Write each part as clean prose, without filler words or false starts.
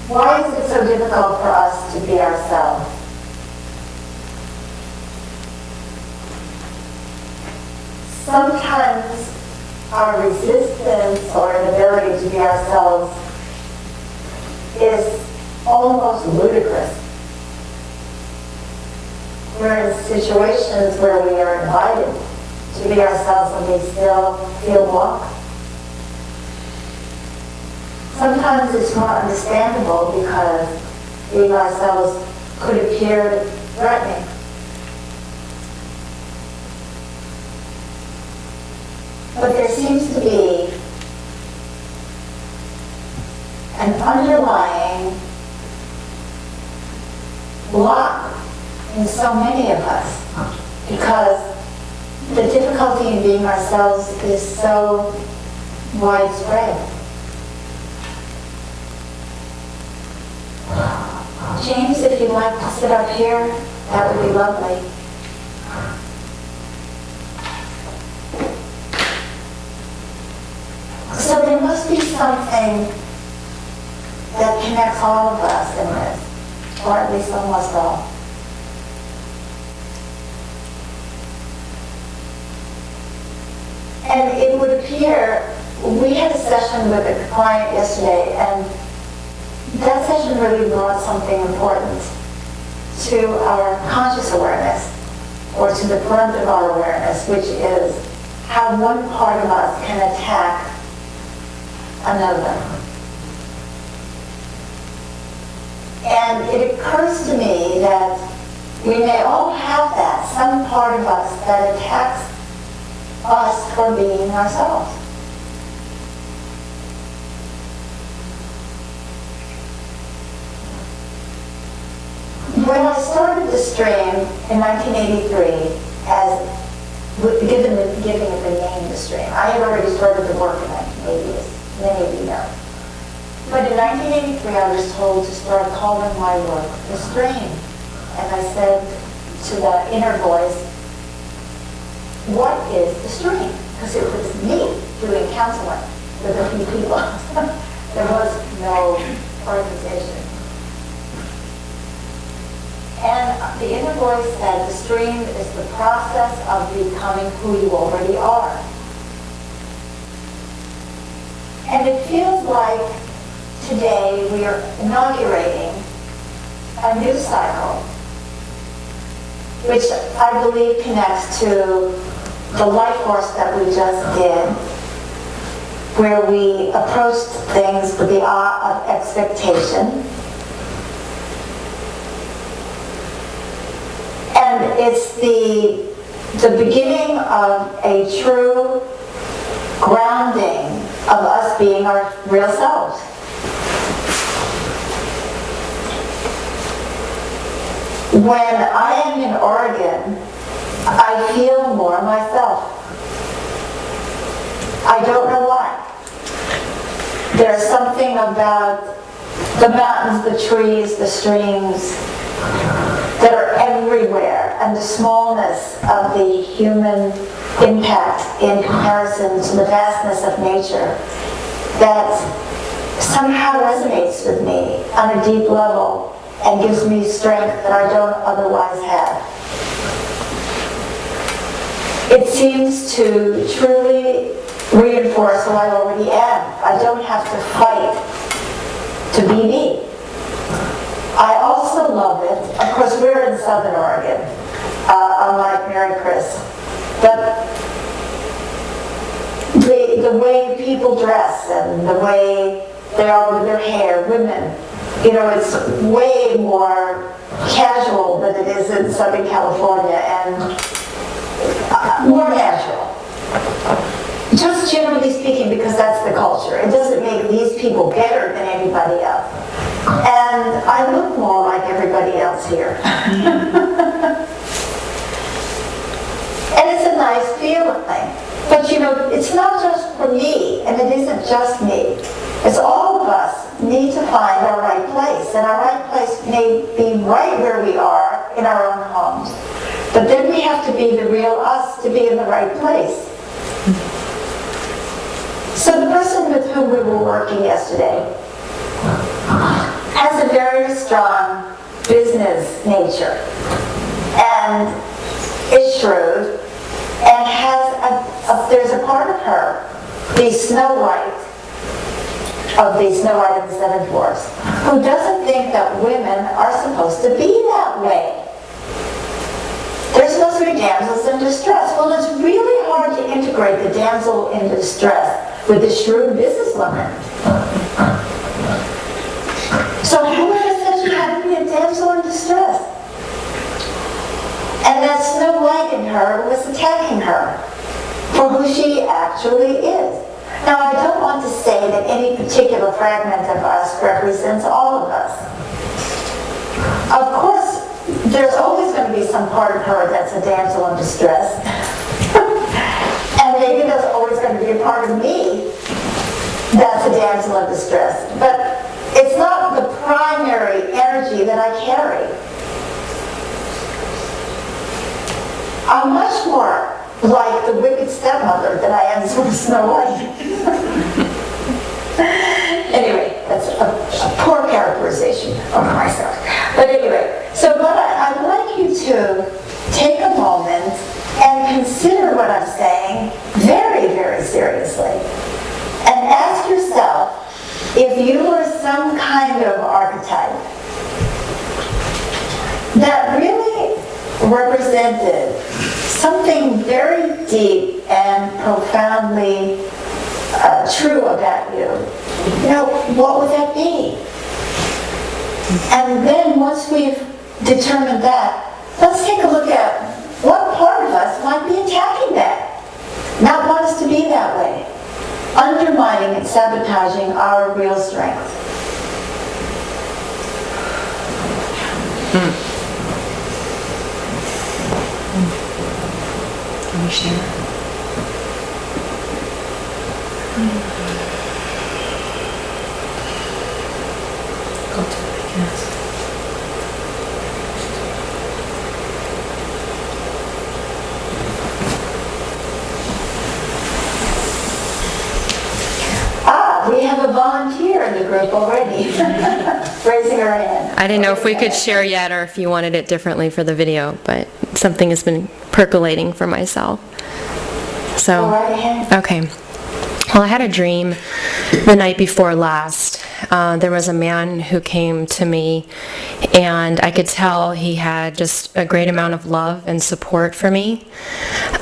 Why is it so difficult for us to be ourselves? Sometimes our resistance or inability to be ourselves is almost ludicrous. We're in situations where we are invited to be ourselves and we still feel blocked. Sometimes it's more understandable because being ourselves could appear threatening. But there seems to be an underlying block in so many of us because the difficulty in being ourselves is so widespread. James, if you'd like to sit up here, that would be lovely. So there must be something that connects all of us in this, or at least almost all. And it would appear, we had a session with a client yesterday, and that session really brought something important to our conscious awareness, or to the front of our awareness, which is how one part of us can attack another. And it occurs to me that we may all have that, some part of us that attacks us for being ourselves. When I started the stream in 1983, as giving it the name the stream, I had already started the work in 1980, as many of you know. But in 1983, I was told to start calling my work the stream. And I said to the inner voice, what is the stream? Because it was me doing counseling with a few people. There was no organization. And the inner voice said, the stream is the process of becoming who you already are. And it feels like today we are inaugurating a new cycle, which I believe connects to the life course that we just did, where we approached things with the awe of expectation. And it's the beginning of a true grounding of us being our real selves. When I am in Oregon, I feel more myself. I don't know why. There's something about the mountains, the trees, the streams that are everywhere, and the smallness of the human impact in comparison to the vastness of nature that somehow resonates with me on a deep level and gives me strength that I don't otherwise have. It seems to truly reinforce who I already am. I don't have to fight to be me. I also love it, of course we're in Southern Oregon, unlike Mary Chris, but the way people dress and the way they are with their hair, women, it's way more casual than it is in Southern California and more natural. Just generally speaking, because that's the culture. It doesn't make these people better than anybody else. And I look more like everybody else here. And it's a nice feeling. But it's not just for me, and it isn't just me. It's all of us need to find our right place. And our right place may be right where we are in our own homes. But then we have to be the real us to be in the right place. So the person with whom we were working yesterday has a very strong business nature and is shrewd and has there's a part of her, the Snow White of the Snow White and the Seven Dwarfs, who doesn't think that women are supposed to be that way. They're supposed to be damsels in distress. Well, it's really hard to integrate the damsel in distress with the shrewd businesswoman. So whoever said she had to be a damsel in distress? And that Snow White in her was attacking her for who she actually is. Now, I don't want to say that any particular fragment of us represents all of us. Of course, there's always going to be some part of her that's a damsel in distress. And maybe there's always going to be a part of me that's a damsel in distress. But it's not the primary energy that I carry. I'm much more like the wicked stepmother that I am sort of Snow White. Anyway, that's a poor characterization of myself. But anyway, so what I'd like you to take a moment and consider what I'm saying very, very seriously. And ask yourself if you were some kind of archetype that really represented something very deep and profoundly true about you. What would that be? And then once we've determined that, let's take a look at what part of us might be attacking that, not want us to be that way, undermining and sabotaging our real strength. Can we share? Go to it, I guess. We have a volunteer in the group already, raising her hand. I didn't know if we could share yet or if you wanted it differently for the video, but something has been percolating for myself. So, Go right ahead. Okay. Well, I had a dream the night before last. There was a man who came to me, and I could tell he had just a great amount of love and support for me.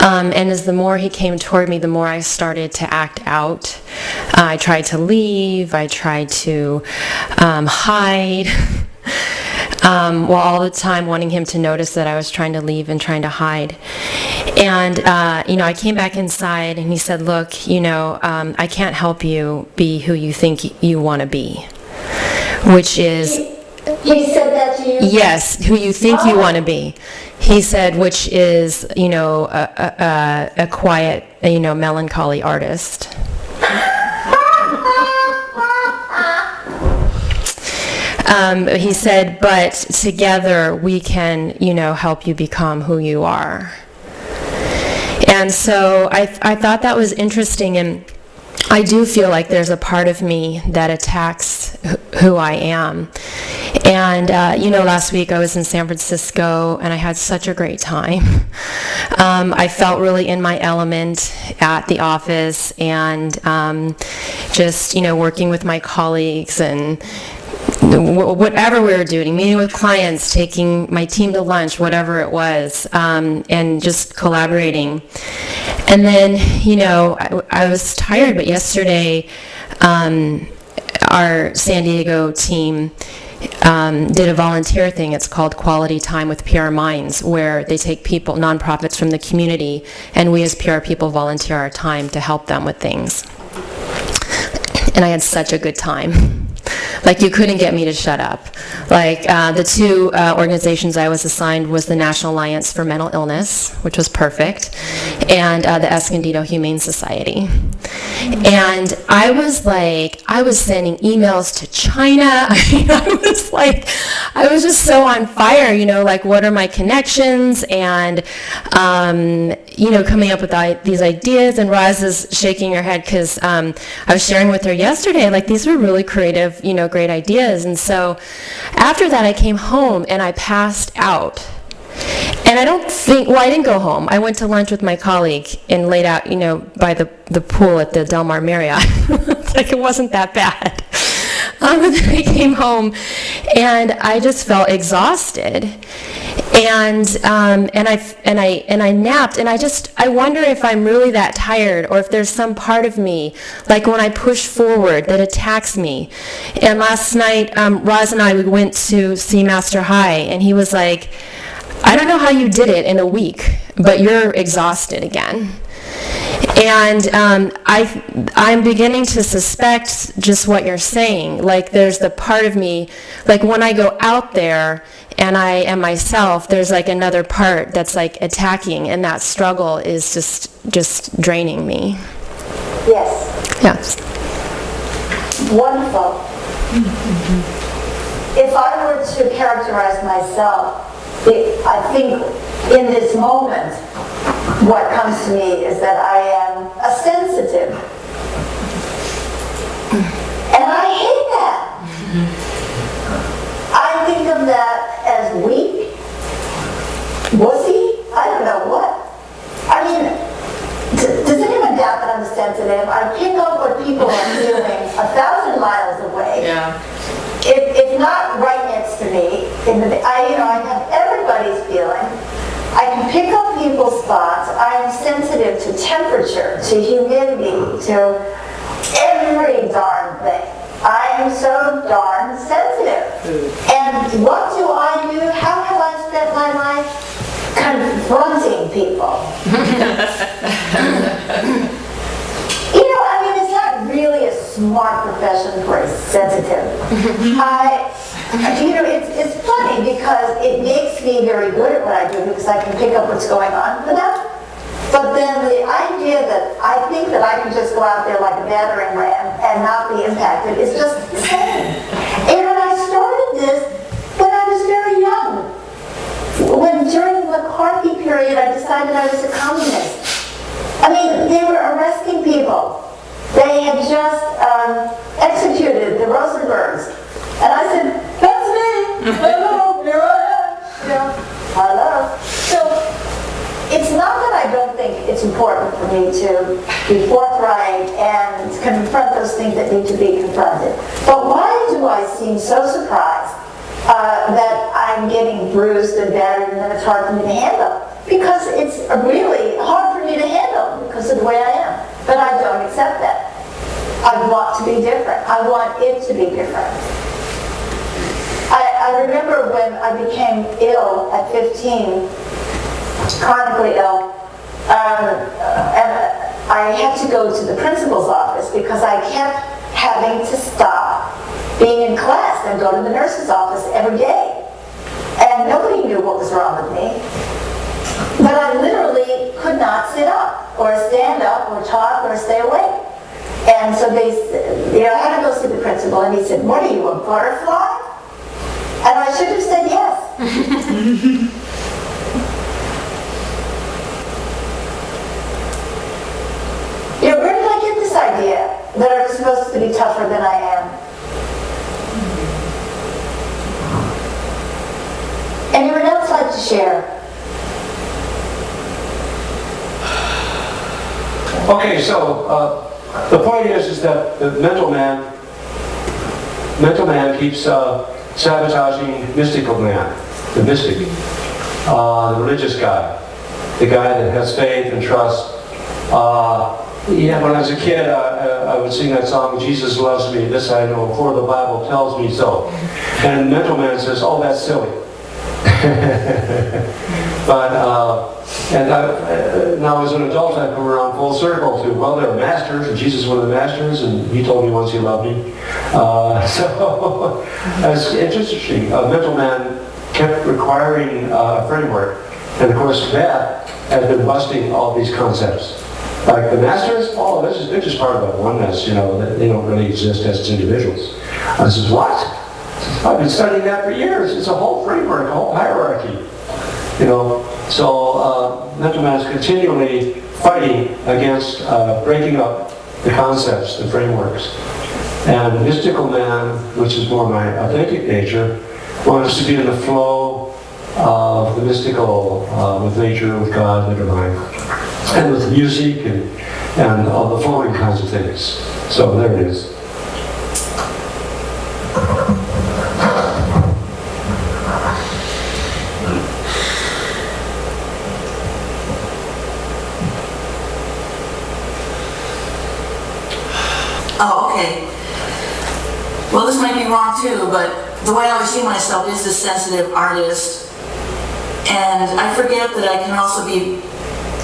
And as the more he came toward me, the more I started to act out. I tried to leave. I tried to hide. While all the time wanting him to notice that I was trying to leave and trying to hide. And, I came back inside and he said, look, I can't help you be who you think you want to be, which is... He said that to you? Yes, who you think you want to be. He said, which is, a quiet, melancholy artist. He said, but together we can, help you become who you are. And so I thought that was interesting, and I do feel like there's a part of me that attacks who I am. And, last week I was in San Francisco, and I had such a great time. I felt really in my element at the office, and just, working with my colleagues and whatever we were doing, meeting with clients, taking my team to lunch, whatever it was, and just collaborating. And then, I was tired, but yesterday, our San Diego team did a volunteer thing. It's called Quality Time with PR Minds, where they take people, nonprofits from the community, and we as PR people volunteer our time to help them with things. And I had such a good time. Like, you couldn't get me to shut up. Like, the two organizations I was assigned was the National Alliance for Mental Illness, which was perfect, and the Escondido Humane Society. And I was sending emails to China. I was just so on fire, what are my connections, and, coming up with these ideas. And Roz is shaking her head because I was sharing with her yesterday, these were really creative, great ideas. And so after that, I came home and I passed out. And I don't think, well, I didn't go home. I went to lunch with my colleague and laid out, by the pool at the Del Mar Marriott. Like, it wasn't that bad. And then I came home and I just felt exhausted. And I napped, and I wonder if I'm really that tired, or if there's some part of me, like when I push forward, that attacks me. And last night, Roz and I, we went to see Master High, and he was like, I don't know how you did it in a week, but you're exhausted again. And I'm beginning to suspect just what you're saying. Like, there's the part of me, like when I go out there and I am myself, there's like another part that's like attacking, and that struggle is just draining me. Yes. Yes. Wonderful. If I were to characterize myself, I think in this moment, what comes to me is that I am a sensitive. And I hate that. I think of that as weak, wussy, I don't know what. I mean, does anyone doubt that I'm sensitive? I pick up what people are feeling 1,000 miles away. Yeah. If not right next to me, I have everybody's feeling. I can pick up people's thoughts. I am sensitive to temperature, to humidity, to every darn thing. I am so darn sensitive. And what do I do? How have I spent my life? Confronting people. It's not really a smart profession for a sensitive. It's funny because it makes me very good at what I do because I can pick up what's going on for them. But then the idea that I think that I can just go out there like a battering ram and not be impacted is just insane. And I started this when I was very young. When during the McCarthy period, I decided I was a communist. They were arresting people. They had just executed the Rosenbergs. And I said, that's me. Hello, here I am. Hello. So it's not that I don't think it's important for me to be forthright and confront those things that need to be confronted. But why do I seem so surprised that I'm getting bruised and battered and that it's hard for me to handle? Because it's really hard for me to handle because of the way I am. But I don't accept that. I want to be different. I want it to be different. I remember when I became ill at 15, chronically ill, and I had to go to the principal's office because I kept having to stop being in class and go to the nurse's office every day. And nobody knew what was wrong with me. But I literally could not sit up or stand up or talk or stay awake. And so I had to go see the principal, and he said, what are you, a butterfly? And I should have said yes. Where did I get this idea that I'm supposed to be tougher than I am? Anyone else like to share? Okay, so the point is that the mental man keeps sabotaging mystical man, the mystic, the religious guy, the guy that has faith and trust. When I was a kid, I would sing that song, Jesus loves me, this I know, for the Bible tells me so. And the mental man says, oh, that's silly. But now as an adult, I've come around full circle to, well, there are masters, and Jesus is one of the masters, and he told me once he loved me. So it's interesting. A mental man kept requiring a framework, and of course Beth has been busting all these concepts. Like the masters, they're just part of a oneness, they don't really exist as individuals. I says, what? I've been studying that for years. It's a whole framework, a whole hierarchy. So mental man is continually fighting against breaking up the concepts, the frameworks. And mystical man, which is more my authentic nature, wants to be in the flow of the mystical, with nature, with God, the divine, and with music and all the flowing kinds of things. So there it is. Oh, okay. Well, this might be wrong too, but the way I always see myself is a sensitive artist. And I forget that I can also be,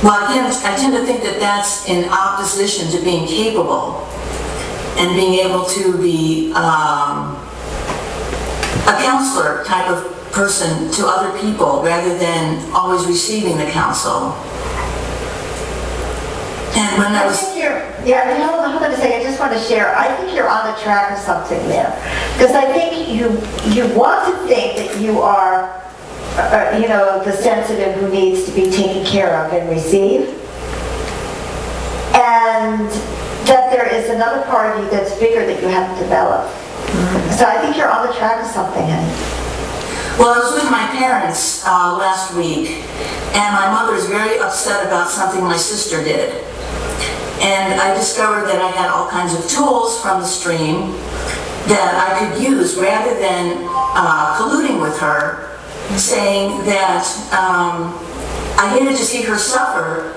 well, I tend to think that that's in opposition to being capable and being able to be a counselor type of person to other people rather than always receiving the counsel. And when I was... hold on a second, I just want to share. I think you're on the track of something there. Because I think you want to think that you are, the sensitive who needs to be taken care of and received. And that there is another part of you that's bigger that you haven't developed. So I think you're on the track of something, honey. Well, I was with my parents last week, and my mother is very upset about something my sister did. And I discovered that I had all kinds of tools from the stream that I could use rather than colluding with her, saying that I hated to see her suffer,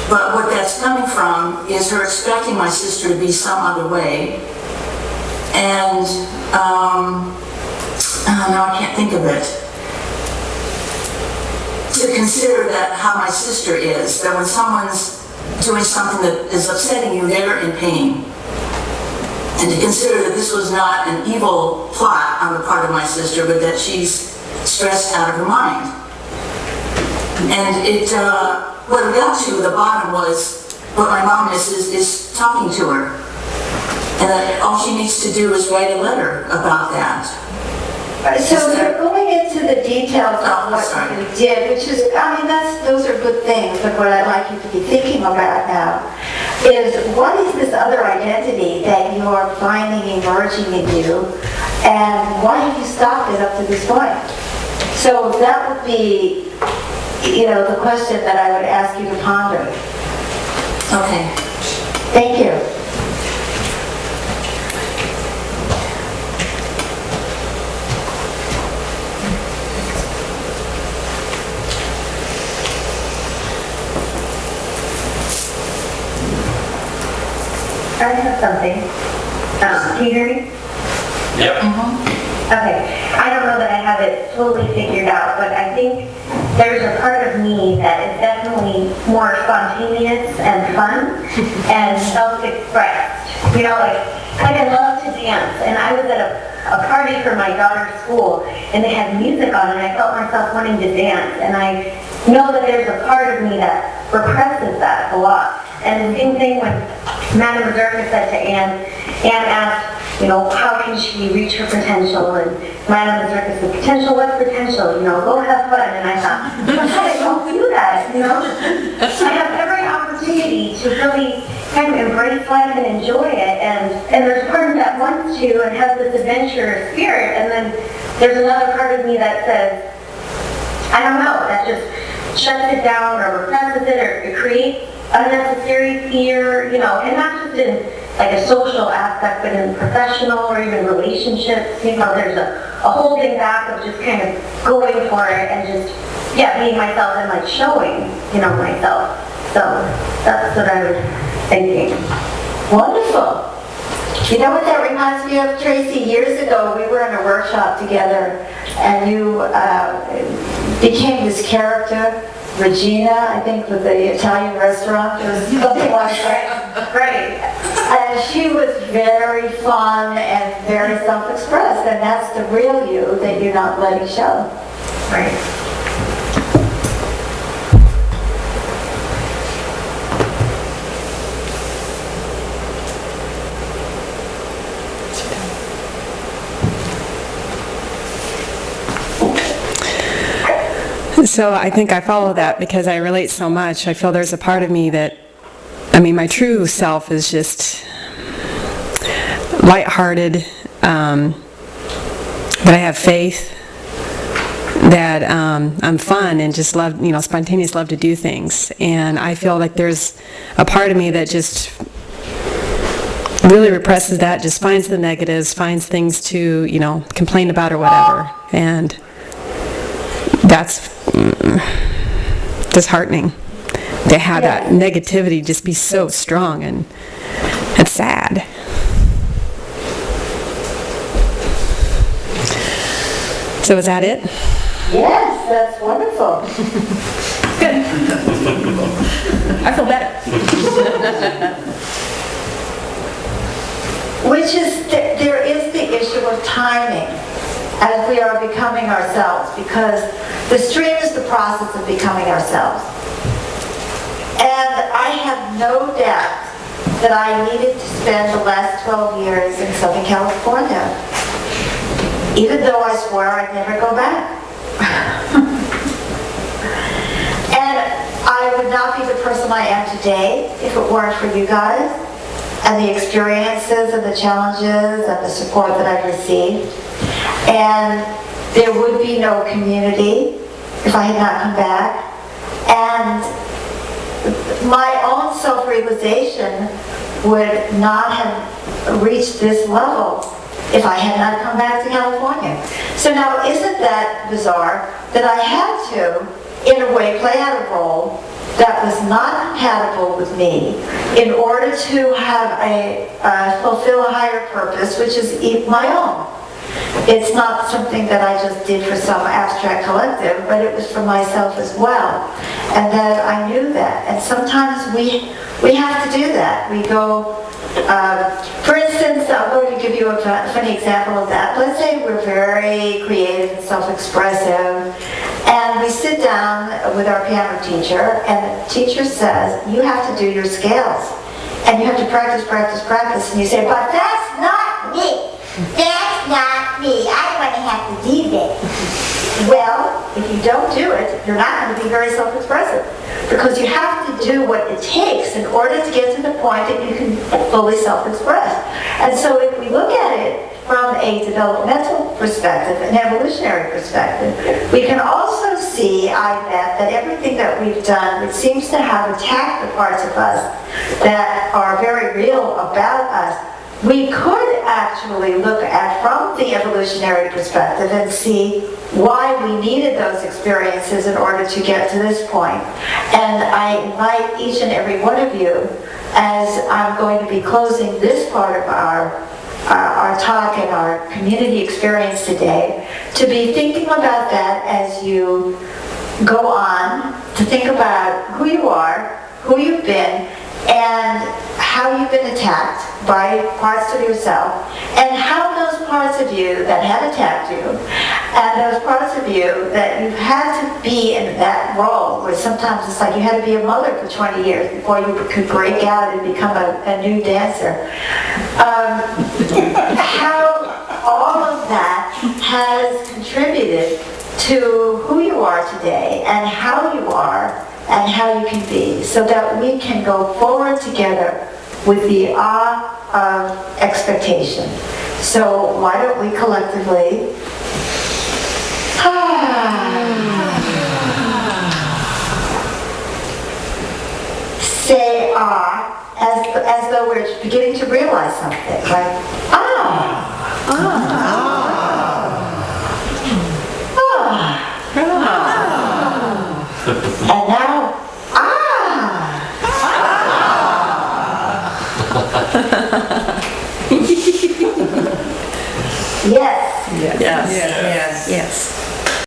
but what that's coming from is her expecting my sister to be some other way. And now I can't think of it. To consider that how my sister is, that when someone's doing something that is upsetting you, they're in pain. And to consider that this was not an evil plot on the part of my sister, but that she's stressed out of her mind. And what it got to, the bottom was, what my mom is talking to her. And that all she needs to do is write a letter about that. So you're going into the details of what you did, which is, those are good things, but what I'd like you to be thinking about now is what is this other identity that you are finding emerging in you, and why have you stopped it up to this point? So that would be, the question that I would ask you to ponder. Okay. Thank you. I have something. Can you hear me? Yep. Okay. I don't know that I have it totally figured out, but I think there's a part of me that is definitely more spontaneous and fun and self-expressed. Like I love to dance, and I was at a party for my daughter's school, and they had music on, and I felt myself wanting to dance, and I know that there's a part of me that represses that a lot. And the same thing when Madame Mazurka said to Anne asked, how can she reach her potential? And Madame Mazurka said, potential, what's potential? Go have fun. And I thought, I don't do that, I have every opportunity to really kind of embrace life and enjoy it. And there's part of me that wants to and has this adventurous spirit. And then there's another part of me that says, I don't know, that just shuts it down or represses it or creates unnecessary fear, and not just in like a social aspect, but in professional or even relationships, there's a holding back of just kind of going for it and just, being myself and like showing, myself. So that's what I was thinking. Wonderful. You know what that reminds me of, Tracy? Years ago, we were in a workshop together, and you became this character, Regina, I think, with the Italian restaurant. It was something like that. Right. And she was very fun and very self-expressed, and that's the real you that you're not letting show. Right. So I think I follow that because I relate so much. I feel there's a part of me that, my true self is just, lighthearted, that I have faith, that I'm fun and just love, spontaneous, love to do things. And I feel like there's a part of me that just really represses that, just finds the negatives, finds things to, complain about or whatever. And that's disheartening to have that negativity just be so strong, and it's sad. So is that it? Yes, that's wonderful. Good. I feel better. Which is, there is the issue of timing as we are becoming ourselves, because the stream is the process of becoming ourselves. And I have no doubt that I needed to spend the last 12 years in Southern California, even though I swore I'd never go back. And I would not be the person I am today if it weren't for you guys and the experiences and the challenges and the support that I've received. And there would be no community if I had not come back. And my own self-realization would not have reached this level if I had not come back to California. So now, isn't that bizarre that I had to, in a way, play out a role that was not compatible with me in order to have fulfill a higher purpose, which is my own. It's not something that I just did for some abstract collective, but it was for myself as well. And that I knew that. And sometimes we have to do that. We go, for instance, I'm going to give you a funny example of that. Let's say we're very creative and self-expressive, and we sit down with our piano teacher, and the teacher says, you have to do your scales. And you have to practice, practice, practice, and you say, but that's not me. That's not me. I want to have to do that. Well, if you don't do it, you're not going to be very self-expressive, because you have to do what it takes in order to get to the point that you can fully self-express. And so if we look at it from a developmental perspective, an evolutionary perspective, we can also see, I bet, that everything that we've done, which seems to have attacked the parts of us that are very real about us, we could actually look at from the evolutionary perspective and see why we needed those experiences in order to get to this point. And I invite each and every one of you, as I'm going to be closing this part of our talk and our community experience today, to be thinking about that as you go on, to think about who you are, who you've been, and how you've been attacked by parts of yourself, and how those parts of you that have attacked you, and those parts of you that you've had to be in that role, where sometimes it's like you had to be a mother for 20 years before you could break out and become a new dancer. How all of that has contributed to who you are today, and how you are, and how you can be, so that we can go forward together with the awe of expectation. So why don't we collectively say as though we're beginning to realize something, like and now, yes. Yes. Yes. Yes.